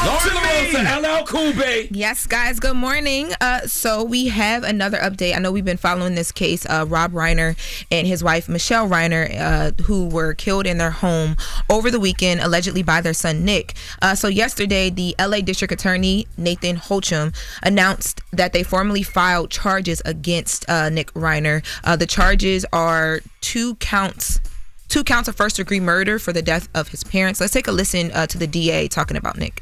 Loren LoRosa, LL Cool Bay. Yes, guys, good morning. So we have another update. I know we've been following this case, Rob Reiner and his wife, Michelle Reiner, who were killed in their home over the weekend, allegedly by their son, Nick. So yesterday, the LA District Attorney, Nathan Holcomb, announced that they formally filed charges against Nick Reiner. The charges are two counts of first-degree murder for the death of his parents. Let's take a listen to the DA talking about Nick.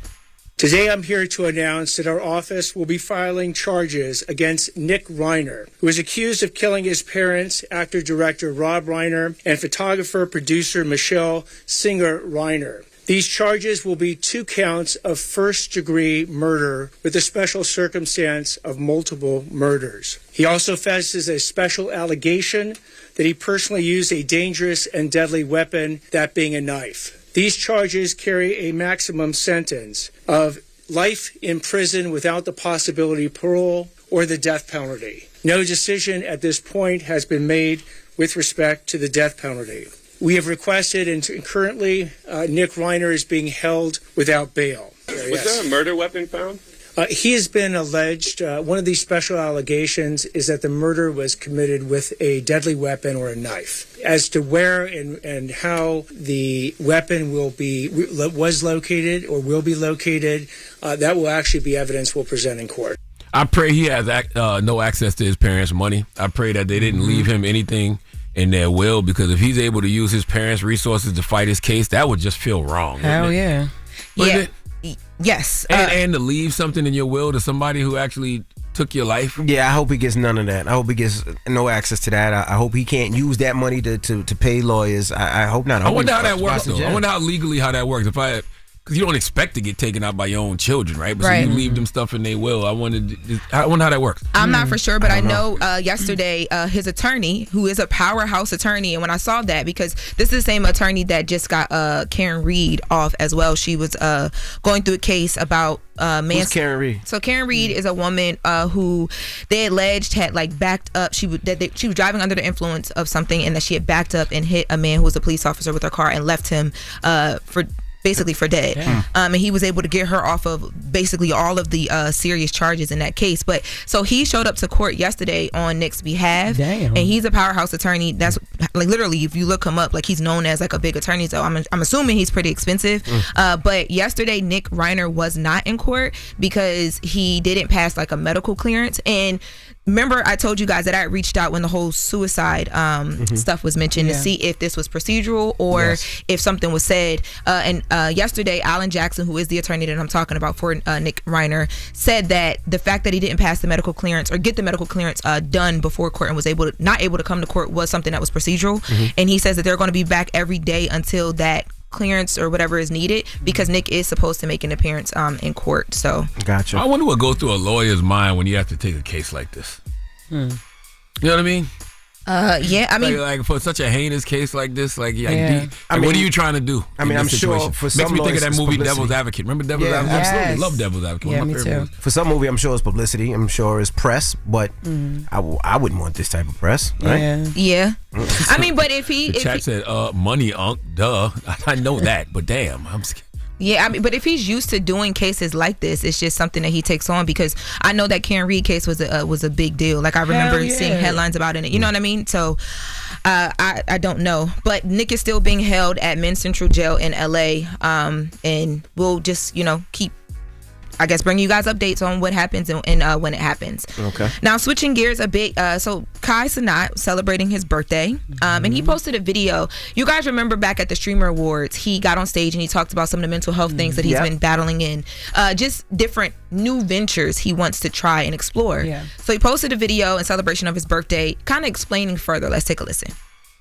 Today, I'm here to announce that our office will be filing charges against Nick Reiner, who is accused of killing his parents, actor-director Rob Reiner, and photographer-producer Michelle Singer Reiner. These charges will be 2 counts of first-degree murder with a special circumstance of multiple murders. He also faces a special allegation that he personally used a dangerous and deadly weapon, that being a knife. These charges carry a maximum sentence of life in prison without the possibility of parole or the death penalty. No decision at this point has been made with respect to the death penalty. We have requested, and currently Nick Reiner is being held without bail. Was there a murder weapon found? He has been alleged, one of these special allegations is that the murder was committed with a deadly weapon or a knife. As to where and how the weapon was located or will be located, that will actually be evidence we'll present in court. I pray he has no access to his parents' money. I pray that they didn't leave him anything in their will, because if he's able to use his parents' resources to fight his case, that would just feel wrong. Hell yeah. Yes. And to leave something in your will to somebody who actually took your life. Yeah, I hope he gets none of that. I hope he gets no access to that. I hope he can't use that money to pay lawyers. I hope not. I wonder how that works, though. I wonder how that works. Because you don't expect to get taken out by your own children, right? But so you leave them stuff in their will. I wonder how that works. I'm not for sure, but I know yesterday his attorney, who is a powerhouse attorney, and when I saw that, because this is the same attorney that just got Karen Reed off as well. She was going through a case about Who's Karen Reed? So Karen Reed is a woman who they alleged had backed up. She was driving under the influence of something, and that she had backed up and hit a man who was a police officer with her car and left him for dead. And he was able to get her off of basically all of the serious charges in that case. But so he showed up to court yesterday on Nick's behalf. Damn. And he's a powerhouse attorney. That's literally, if you look him up, he's known as a big attorney. So I'm assuming he's pretty expensive. But yesterday Nick Reiner was not in court because he didn't pass a medical clearance. And remember, I told you guys that I reached out when the whole suicide stuff was mentioned to see if this was procedural or if something was said. And yesterday, Alan Jackson, who is the attorney that I'm talking about for Nick Reiner, said that the fact that he didn't pass the medical clearance or get the medical clearance done before court and was not able to come to court was something that was procedural. And he says that they're going to be back every day until that clearance or whatever is needed, because Nick is supposed to make an appearance in court. So gotcha. I wonder what goes through a lawyer's mind when you have to take a case like this. You know what I mean? Yeah, I mean, for such a heinous case like this, what are you trying to do? I'm sure for some makes me think of that movie publicity. Devil's Advocate. Remember Devil's Advocate? Absolutely love Devil's Advocate. Yeah, One of my me favorite too. movies. For some movie, I'm sure it's publicity. I'm sure it's press, but I wouldn't want this type of press, right? Yeah. I mean, but if The chat said, money, duh. I know that, but damn, I'm scared. Yeah, I mean, but if he's used to doing cases like this, it's just something that he takes on, because I know that Karen Reed case was a big deal. I remember seeing headlines about it. You know what I mean? So I don't know. But Nick is still being held at Men's Central Jail in LA, and we'll just keep, bring you guys updates on what happens and when it happens. Okay. Now, switching gears a bit, so Cenat celebrating his birthday, and he posted a video. You guys remember back at the Streamer Awards, he got on stage and he talked about some of the mental health things that he's been battling in, just different new ventures he wants to try and explore. Yeah. So he posted a video in celebration of his birthday, kind of explaining further. Let's take a listen.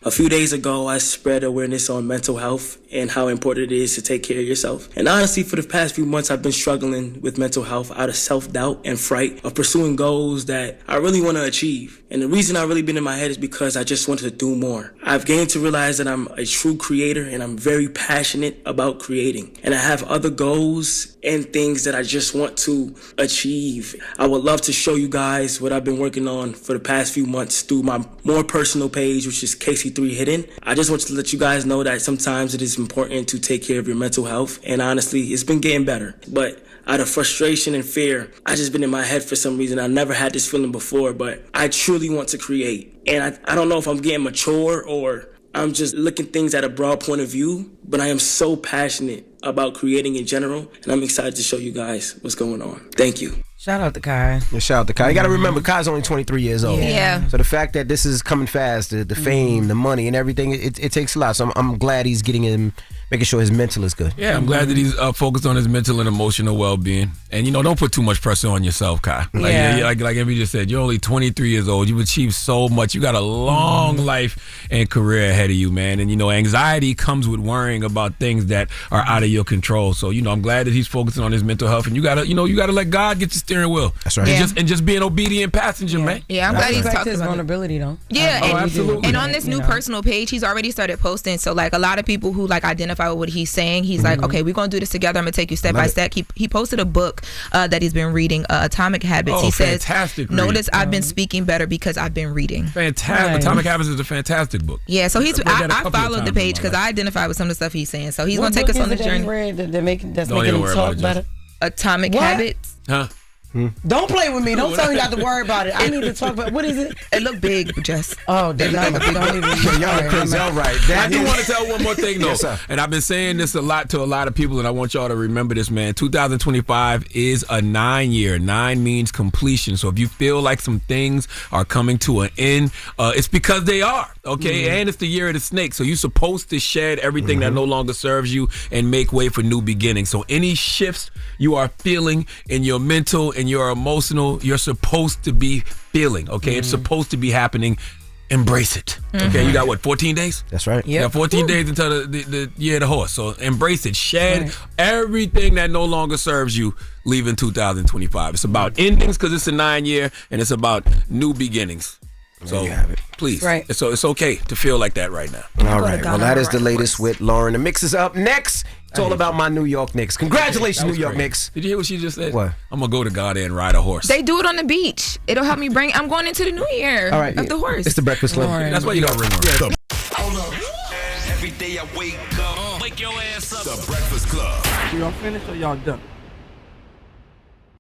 A few days ago, I spread awareness on mental health and how important it is to take care of yourself. And honestly, for the past few months, I've been struggling with mental health out of self-doubt and fright of pursuing goals that I really want to achieve. And the reason I've really been in my head is because I just wanted to do more. I've gained to realize that I'm a true creator and I'm very passionate about creating. And I have other goals and things that I just want to achieve. I would love to show you guys what I've been working on for the past few months through my more personal page, which is KC3 Hidden. I just want to let you guys know that sometimes it is important to take care of your mental health. And honestly, it's been getting better. But out of frustration and fear. I just been in my head for some reason. I never had this feeling before, but I truly want to create. And I don't know if I'm getting mature or I'm just looking things at a broad point of view, but I am so passionate about creating in general, and I'm excited to show you guys what's going on. Thank you. Shout out to Kai. Yeah, shout out to Kai. You got to remember, Kai's only 23 years old. Yeah. So the fact that this is coming fast, the fame, the money, and everything, it takes a lot. So I'm glad he's getting him, making sure his mental is good. Yeah, I'm glad that he's focused on his mental and emotional well-being. And, don't put too much pressure on yourself, Kai. Like Emmy just said, you're only 23 years old. You've achieved so much. You got a long life and career ahead of you, man. And, anxiety comes with worrying about things that are out of your control. So, I'm glad that he's focusing on his mental health. And you gotta let God get your steering wheel. That's right. And just be an obedient passenger, man. Yeah, I'm glad he's talking his about vulnerability, though. Yeah, absolutely. And on this new personal page, he's already started posting. So, like, a lot of people who, like, identify with what he's saying, he's like, okay, we're going to do this together. I'm going to take you step by step. He posted a book that he's been reading, Atomic Habits. He says, fantastic read. notice I've been speaking better because I've been reading. Fantastic. Right. Atomic Habits is a fantastic book. Yeah, so I followed the page because I I identify with some of the stuff he's saying. So he's What going to take us book on is the it that you journey. read that's Don't making even him worry talk about it, better? Atomic What? Habits. Huh? Don't play with me. Don't tell me not to worry about it. I need to talk about what is it? It looked big, Jess. Oh, don't even. Y'all right. I do want to tell one more thing, though. Yes, sir. And I've been saying this a lot to a lot of people, and I want y'all to remember this, man. 2025 is a 9-year. 9 means completion. So if you feel like some things are coming to an end, it's because they are, okay? And it's the year of the snake. So you're supposed to shed everything that no longer serves you and make way for new beginnings. So any shifts you are feeling in your mental and your emotional, you're supposed to be feeling, okay? It's supposed to be happening. Embrace it. Okay, you got what, 14 days? That's right. Yeah, 14 days until the year of the horse. So embrace it. Shed everything that no longer serves you. Leave in 2025. It's about endings because it's a 9-year, and it's about new beginnings. So you have it. Please, Right. So it's okay to feel like that right now. All right. Well, that is the latest with Loren. The mix is up next. It's all about my New York Knicks. Congratulations, New York Knicks. Did you hear what she just said? What? I'm gonna go to God and ride a horse. They do it on the beach. It'll help me I'm going into the new year All right. of the horse. It's the Breakfast Club. Loren. That's why you don't ring her. Hold up. Every day I wake up. Wake your ass up. The Breakfast Club. Y'all finished or y'all done?